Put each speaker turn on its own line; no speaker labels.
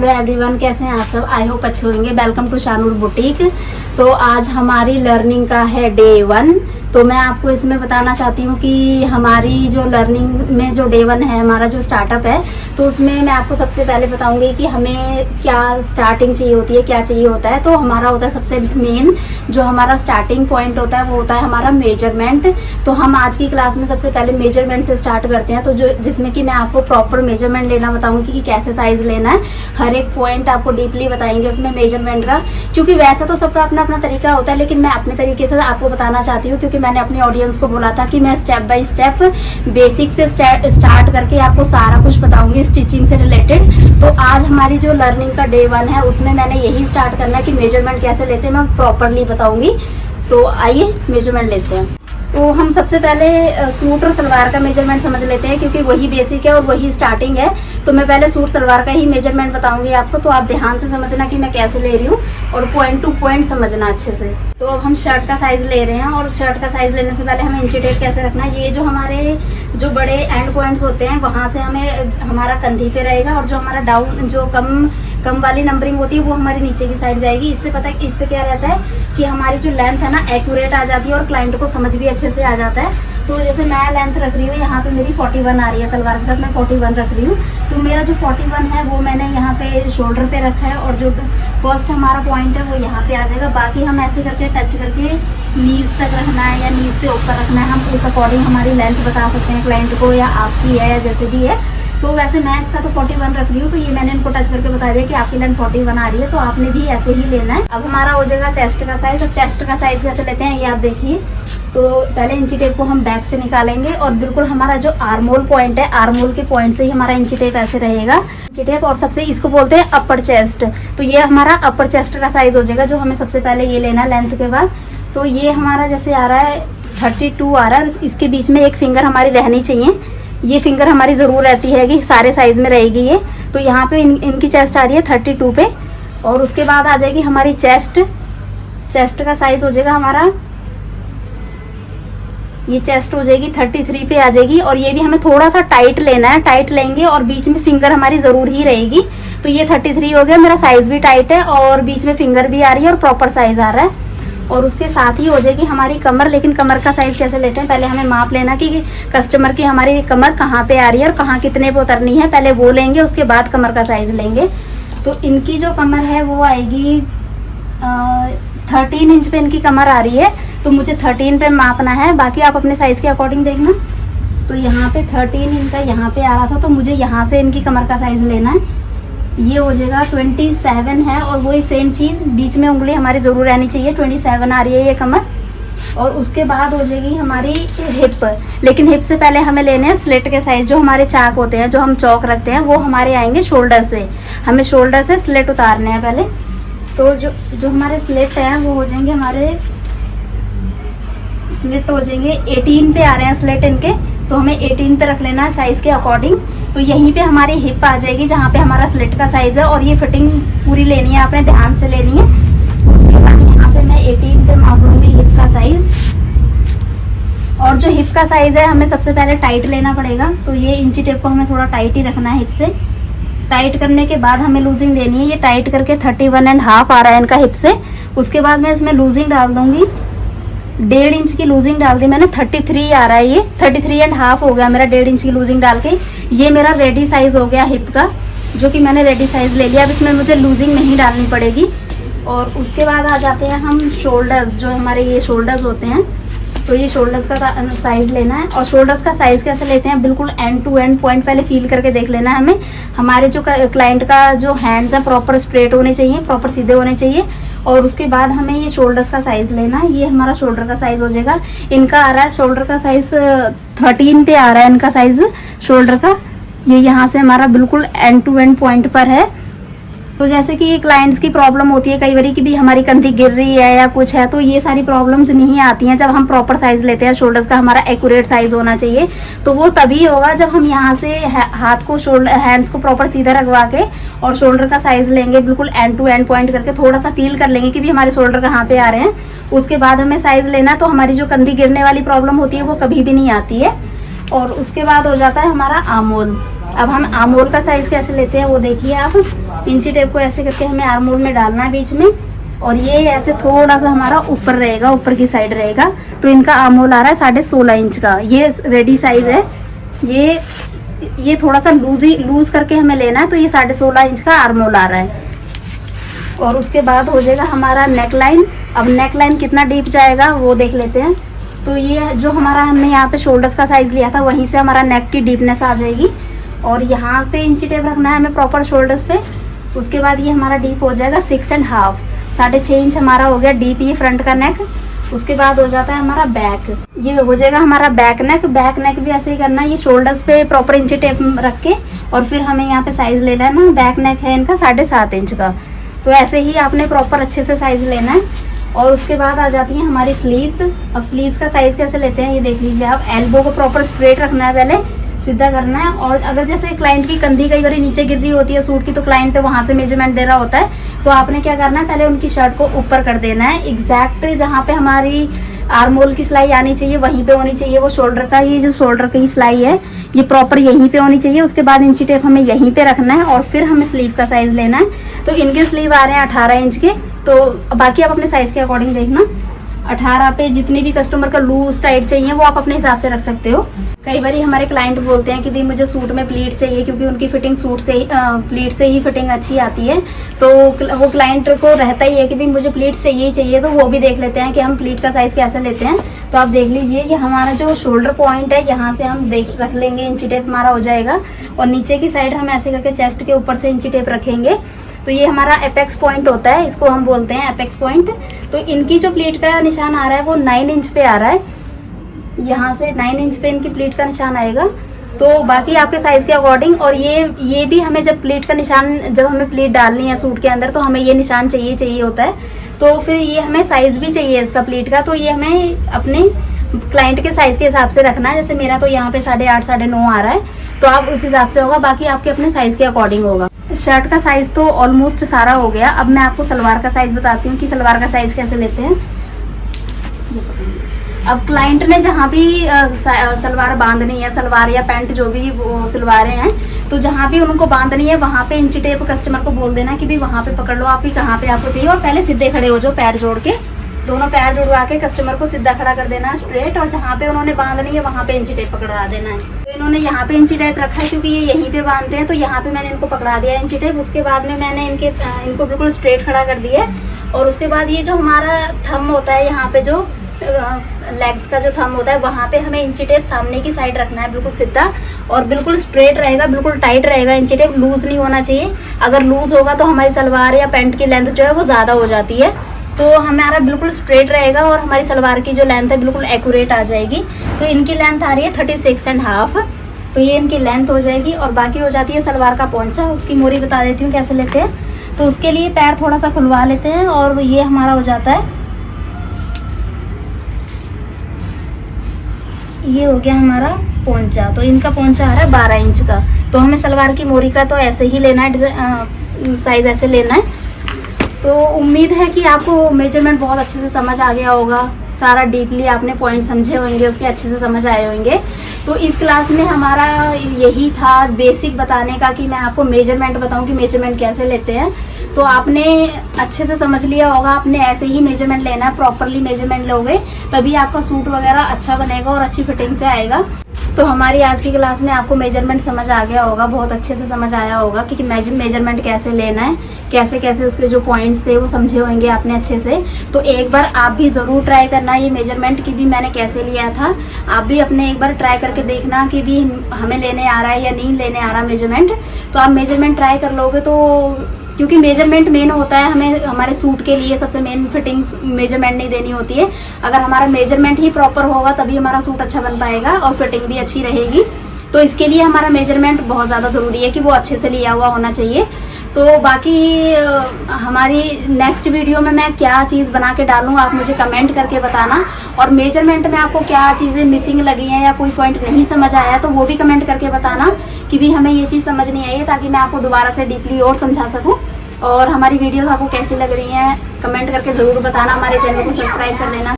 Hello everyone, कैसे हैं आप सब। आई होप अच्छे होंगे। Welcome to Shanoor boutique. तो आज हमारी लर्निंग का है डे 1। तो मैं आपको इसमें बताना चाहती हूँ कि हमारी जो लर्निंग में जो डे 1 है, हमारा जो स्टार्टअप है, तो उसमें मैं आपको सबसे पहले बताऊंगी कि हमें क्या स्टार्टिंग चाहिए होती है, क्या चाहिए होता है। तो हमारा होता है सबसे मेन जो हमारा स्टार्टिंग पॉइंट होता है, वो होता है हमारा मेजरमेंट। तो हम आज की क्लास में सबसे पहले मेजरमेंट से स्टार्ट करते हैं। तो जो जिसमें कि मैं आपको प्रॉपर मेजरमेंट लेना बताऊंगी कि कैसे साइज लेना है। हर एक पॉइंट आपको डीपली बताएंगे उसमें मेजरमेंट का, क्योंकि वैसे तो सबका अपना अपना तरीका होता है, लेकिन मैं अपने तरीके से आपको बताना चाहती हूँ, क्योंकि मैंने अपनी ऑडियंस को बोला था कि मैं स्टेप बाय स्टेप बेसिक से स्टार्ट करके आपको सारा कुछ बताऊंगी स्टिचिंग से रिलेटेड। तो आज हमारी जो लर्निंग का डे 1 है, उसमें मैंने यही स्टार्ट करना है कि मेजरमेंट कैसे लेते हैं, मैं प्रॉपरली बताऊंगी। तो आइए मेजरमेंट लेते हैं। तो हम सबसे पहले सूट और सलवार का मेजरमेंट समझ लेते हैं, क्योंकि वही बेसिक है और वही स्टार्टिंग है। तो मैं पहले सूट सलवार का ही मेजरमेंट बताऊंगी आपको। तो आप ध्यान से समझना कि मैं कैसे ले रही हूँ और पॉइंट टू पॉइंट समझना अच्छे से। तो अब हम शर्ट का साइज ले रहे हैं, और शर्ट का साइज लेने से पहले हमें इंची टेप कैसे रखना है। ये जो हमारे जो बड़े एंड पॉइंट्स होते हैं, वहाँ से हमें हमारा कंधी पे रहेगा, और जो हमारा डाउन जो कम वाली नंबरिंग होती है, वो हमारी नीचे की साइड जाएगी। इससे पता है इससे क्या रहता है कि हमारी जो लेंथ है ना, एक्यूरेट आ जाती है और क्लाइंट को समझ भी अच्छे से आ जाता है। तो जैसे मैं लेंथ रख रही हूँ, यहाँ पे मेरी 41 आ रही है, सलवार के साथ मैं 41 रख रही हूँ। तो मेरा जो 41 है वो मैंने यहाँ पे शोल्डर पे रखा है, और जो फर्स्ट हमारा पॉइंट है वो यहाँ पे आ जाएगा। बाकी हम ऐसे करके टच करके नीज तक रखना है या नीज से ऊपर रखना है, हम उस अकॉर्डिंग हमारी लेंथ बता सकते हैं क्लाइंट को, या आपकी है या जैसे भी है। तो वैसे मैं इसका तो 41 रख रही हूँ, तो ये मैंने इनको टच करके बता दिया कि आपकी लेंथ 41 आ रही है, तो आपने भी ऐसे ही लेना है। अब हमारा हो जाएगा चेस्ट का साइज। अब चेस्ट का साइज कैसे लेते हैं ये आप देखिए। तो पहले इंची टेप को हम बैक से निकालेंगे, और बिल्कुल हमारा जो आर्मोल पॉइंट है, आर्मोल के पॉइंट से ही हमारा इंची टेप ऐसे रहेगा, इंची टेप। और सबसे इसको बोलते हैं अपर चेस्ट। तो ये हमारा अपर चेस्ट का साइज हो जाएगा, जो हमें सबसे पहले ये लेना है लेंथ के बाद। तो ये हमारा जैसे आ रहा है 32 आ रहा है, इसके बीच में एक फिंगर हमारी रहनी चाहिए। ये फिंगर हमारी ज़रूर रहती है कि सारे साइज में रहेगी ये। तो यहाँ पे इनकी चेस्ट आ रही है 32 पे, और उसके बाद आ जाएगी हमारी चेस्ट का साइज हो जाएगा हमारा, ये चेस्ट हो जाएगी 33 पे आ जाएगी। और ये भी हमें थोड़ा सा टाइट लेना है, टाइट लेंगे और बीच में फिंगर हमारी ज़रूर ही रहेगी। तो ये 33 हो गया, मेरा साइज भी टाइट है और बीच में फिंगर भी आ रही है और प्रॉपर साइज आ रहा है। और उसके साथ ही हो जाएगी हमारी कमर। लेकिन कमर का साइज कैसे लेते हैं, पहले हमें माप लेना कि कस्टमर की हमारी कमर कहाँ पे आ रही है और कहाँ कितने पे उतरनी है, पहले वो लेंगे, उसके बाद कमर का साइज लेंगे। तो इनकी जो कमर है वो आएगी 13 इंच पे इनकी कमर आ रही है, तो मुझे 13 पे मापना है। बाकी आप अपने साइज के अकॉर्डिंग देखना। तो यहाँ पे 13 इनका यहाँ पे आ रहा था, तो मुझे यहाँ से इनकी कमर का साइज लेना है। ये हो जाएगा 27 है, और वही सेम चीज़ बीच में उंगली हमारी ज़रूर रहनी चाहिए। 27 आ रही है ये कमर। और उसके बाद हो जाएगी हमारी हिप। लेकिन हिप से पहले हमें लेने हैं स्लिट के साइज। जो हमारे चाक होते हैं, जो हम चौक रखते हैं, वो हमारे आएंगे शोल्डर से। हमें शोल्डर से स्लिट उतारने हैं पहले। तो जो हमारे स्लिट हैं वो हो जाएंगे हमारे, स्लिट हो जाएंगे 18 पे आ रहे हैं स्लिट इनके, तो हमें 18 पे रख लेना है साइज के अकॉर्डिंग। तो यहीं पे हमारी हिप आ जाएगी जहाँ पे हमारा स्लिट का साइज है, और ये फिटिंग पूरी लेनी है, आपने ध्यान से लेनी है। तो उसके बाद यहाँ पे मैं 18 पे माप लूँगी हिप का साइज। और जो हिप का साइज है, हमें सबसे पहले टाइट लेना पड़ेगा। तो ये इंची टेप को हमें थोड़ा टाइट ही रखना है हिप से। टाइट करने के बाद हमें लूजिंग देनी है। ये टाइट करके 31.5 आ रहा है इनका हिप से। उसके बाद मैं इसमें लूजिंग डाल दूंगी, 1.5 इंच की लूजिंग डाल दी मैंने। 33 आ रहा है, ये 33.5 हो गया मेरा 1.5 इंच की लूजिंग डाल के। ये मेरा रेडी साइज हो गया हिप का, जो कि मैंने रेडी साइज ले लिया। अब इसमें मुझे लूजिंग नहीं डालनी पड़ेगी। और उसके बाद आ जाते हैं हम शोल्डर्स। जो हमारे ये शोल्डर्स होते हैं, तो ये शोल्डर्स का साइज लेना है। और शोल्डर्स का साइज कैसे लेते हैं, बिल्कुल एंड टू एंड पॉइंट पहले फील करके देख लेना है हमें। हमारे जो क्लाइंट का जो हैंड्स है प्रॉपर स्ट्रेट होने चाहिए, प्रॉपर सीधे होने चाहिए। और उसके बाद हमें ये शोल्डर्स का साइज लेना है। ये हमारा शोल्डर का साइज हो जाएगा। इनका आ रहा है शोल्डर का साइज 13 पे आ रहा है इनका साइज शोल्डर का। ये यहाँ से हमारा बिल्कुल एंड टू एंड पॉइंट पर है। तो जैसे कि क्लाइंट्स की प्रॉब्लम होती है कई बार कि भी हमारी कंधी गिर रही है या कुछ है, तो ये सारी प्रॉब्लम्स नहीं आती हैं जब हम प्रॉपर साइज लेते हैं। शोल्डर्स का हमारा एक्यूरेट साइज होना चाहिए। तो वो तभी होगा जब हम यहाँ से हाथ को हैंड्स को प्रॉपर सीधा रखवा के और शोल्डर का साइज लेंगे, बिल्कुल एंड टू एंड पॉइंट करके थोड़ा सा फील कर लेंगे कि भी हमारे शोल्डर कहाँ पे आ रहे हैं। उसके बाद हमें साइज लेना, तो हमारी जो कंधी गिरने वाली प्रॉब्लम होती है वो कभी भी नहीं आती है। और उसके बाद हो जाता है हमारा आर्म होल। अब हम आर्मोल का साइज कैसे लेते हैं वो देखिए आप। इंची टेप को ऐसे करके हमें आर्मोल में डालना है बीच में, और ये ऐसे थोड़ा सा हमारा ऊपर रहेगा, ऊपर की साइड रहेगा। तो इनका आर्मोल आ रहा है 16.5 इंच का, ये रेडी साइज है। ये थोड़ा सा लूज करके हमें लेना है, तो ये 16.5 इंच का आर्मोल आ रहा है। और उसके बाद हो जाएगा हमारा नेक लाइन। अब नेक लाइन कितना डीप जाएगा वो देख लेते हैं। तो ये जो हमारा हमने यहाँ पे शोल्डर्स का साइज लिया था, वहीं से हमारा नेक की डीपनेस आ जाएगी। और यहाँ पे इंची टेप रखना है हमें प्रॉपर शोल्डर्स पे। उसके बाद ये हमारा डीप हो जाएगा 6.5, 6.5 इंच हमारा हो गया डीप ये फ्रंट का नेक। उसके बाद हो जाता है हमारा बैक, ये हो जाएगा हमारा बैक नेक। बैक नेक भी ऐसे ही करना है, ये शोल्डर्स पे प्रॉपर इंची टेप रख के, और फिर हमें यहाँ पे साइज लेना है ना। बैक नेक है इनका 7.5 इंच का। तो ऐसे ही आपने प्रॉपर अच्छे से साइज लेना है। और उसके बाद आ जाती है हमारी स्लीव्स। अब स्लीव्स का साइज कैसे लेते हैं ये देख लीजिए आप। एल्बो को प्रॉपर स्ट्रेट रखना है, पहले सीधा करना है। और अगर जैसे क्लाइंट की कंधी कई बार नीचे गिर रही होती है सूट की, तो क्लाइंट वहां से मेजरमेंट दे रहा होता है, तो आपने क्या करना है, पहले उनकी शर्ट को ऊपर कर देना है। एग्जैक्ट जहाँ पे हमारी आर्मोल की सिलाई आनी चाहिए वहीं पे होनी चाहिए वो शोल्डर का। ये जो शोल्डर की सिलाई है ये प्रॉपर यहीं पे होनी चाहिए। उसके बाद इंची टेप हमें यहीं पे रखना है, और फिर हमें स्लीव का साइज लेना है। तो इनके स्लीव आ रहे हैं 18 इंच के, तो बाकी आप अपने साइज के अकॉर्डिंग देखना। 18 पे जितनी भी कस्टमर का लूज टाइट चाहिए वो आप अपने हिसाब से रख सकते हो। कई बार हमारे क्लाइंट बोलते हैं कि भाई मुझे सूट में प्लीट चाहिए, क्योंकि उनकी फिटिंग सूट से ही प्लीट से ही फिटिंग अच्छी आती है। तो वो क्लाइंट को रहता ही है कि भाई मुझे प्लीट चाहिए ही चाहिए। तो वो भी देख लेते हैं कि हम प्लीट का साइज कैसे लेते हैं। तो आप देख लीजिए, ये हमारा जो शोल्डर पॉइंट है यहाँ से हम रख लेंगे, इंची टेप हमारा हो जाएगा। और नीचे की साइड हम ऐसे करके चेस्ट के ऊपर से इंची टेप रखेंगे। तो ये हमारा एपेक्स पॉइंट होता है, इसको हम बोलते हैं एपेक्स पॉइंट। तो इनकी जो प्लीट का निशान आ रहा है वो 9 इंच पे आ रहा है। यहाँ से 9 इंच पे इनकी प्लीट का निशान आएगा। तो बाकी आपके साइज के अकॉर्डिंग। और ये भी हमें जब प्लीट का निशान, जब हमें प्लीट डालनी है सूट के अंदर, तो हमें ये निशान चाहिए होता है। तो फिर ये हमें साइज भी चाहिए इसका प्लीट का। तो ये हमें अपने क्लाइंट के साइज के हिसाब से रखना है। जैसे मेरा तो यहाँ पे 8.5 9.5 आ रहा है, तो आप उस हिसाब से होगा। बाकी आपके अपने साइज के अकॉर्डिंग होगा। शर्ट का साइज तो ऑलमोस्ट सारा हो गया। अब मैं आपको सलवार का साइज बताती हूँ कि सलवार का साइज कैसे लेते हैं। अब क्लाइंट ने जहाँ भी सलवार बांधनी है, सलवार या पैंट जो भी वो सिलवारे हैं, तो जहाँ भी उनको बांधनी है वहाँ पे इंची टेप कस्टमर को बोल देना कि भी वहाँ पे पकड़ लो आपकी कहाँ पे आपको चाहिए। और पहले सीधे खड़े हो जाओ, पैर जोड़ के, दोनों पैर जुड़वा के कस्टमर को सीधा खड़ा कर देना है स्ट्रेट। और जहाँ पे उन्होंने बांधनी है वहाँ पे इंची टेप पकड़ा देना है। तो इन्होंने यहाँ पे इंची टेप रखा है क्योंकि ये यहीं पे बांधते हैं, तो यहाँ पे मैंने इनको पकड़ा दिया इंची टेप। उसके बाद में मैंने इनको बिल्कुल स्ट्रेट खड़ा कर दिया। और उसके बाद ये जो हमारा थंब होता है, यहाँ पे जो लेग्स का जो थंब होता है, वहाँ पे हमें इंची टेप सामने की साइड रखना है, बिल्कुल सीधा और बिल्कुल स्ट्रेट रहेगा, बिल्कुल टाइट रहेगा। इंची टेप लूज नहीं होना चाहिए। अगर लूज होगा तो हमारी सलवार या पैंट की लेंथ जो है वो ज़्यादा हो जाती है। तो हमारा बिल्कुल स्ट्रेट रहेगा और हमारी सलवार की जो लेंथ है बिल्कुल एक्यूरेट आ जाएगी। तो इनकी लेंथ आ रही है 36.5, तो ये इनकी लेंथ हो जाएगी। और बाकी हो जाती है सलवार का पोंचा, उसकी मोरी बता देती हूँ कैसे लेते हैं। तो उसके लिए पैर थोड़ा सा खुलवा लेते हैं, और ये हमारा हो जाता है, ये हो गया हमारा पोंचा। तो इनका पोंचा आ रहा है 12 इंच का। तो हमें सलवार की मोरी का तो ऐसे ही लेना है, साइज ऐसे लेना है। तो उम्मीद है कि आपको मेजरमेंट बहुत अच्छे से समझ आ गया होगा, सारा डीपली आपने पॉइंट समझे होंगे, उसके अच्छे से समझ आए होंगे। तो इस क्लास में हमारा यही था बेसिक बताने का कि मैं आपको मेजरमेंट बताऊं कि मेजरमेंट कैसे लेते हैं। तो आपने अच्छे से समझ लिया होगा, आपने ऐसे ही मेजरमेंट लेना है, प्रॉपरली मेजरमेंट लोगे तभी आपका सूट वगैरह अच्छा बनेगा और अच्छी फिटिंग से आएगा। तो हमारी आज की क्लास में आपको मेजरमेंट समझ आ गया होगा, बहुत अच्छे से समझ आया होगा कि मेजरमेंट कैसे लेना है, कैसे कैसे उसके जो पॉइंट्स थे वो समझे होंगे आपने अच्छे से। तो एक बार आप भी ज़रूर ट्राई करना ये मेजरमेंट की भी मैंने कैसे लिया था। आप भी अपने एक बार ट्राई करके देखना कि भी हमें लेने आ रहा है या नहीं लेने आ रहा मेजरमेंट। तो आप मेजरमेंट ट्राई कर लोगे तो, क्योंकि मेजरमेंट मेन होता है, हमें हमारे सूट के लिए सबसे मेन फिटिंग मेजरमेंट नहीं देनी होती है। अगर हमारा मेजरमेंट ही प्रॉपर होगा तभी हमारा सूट अच्छा बन पाएगा और फिटिंग भी अच्छी रहेगी। तो इसके लिए हमारा मेजरमेंट बहुत ज़्यादा ज़रूरी है कि वो अच्छे से लिया हुआ होना चाहिए। तो बाकी हमारी नेक्स्ट वीडियो में मैं क्या चीज़ बना के डालूँ आप मुझे कमेंट करके बताना। और मेजरमेंट में आपको क्या चीज़ें मिसिंग लगी हैं या कोई पॉइंट नहीं समझ आया तो वो भी कमेंट करके बताना कि भी हमें ये चीज़ समझ नहीं आई है, ताकि मैं आपको दोबारा से डीपली और समझा सकूँ। और हमारी वीडियोस आपको कैसी लग रही हैं कमेंट करके ज़रूर बताना। हमारे चैनल को सब्सक्राइब कर लेना।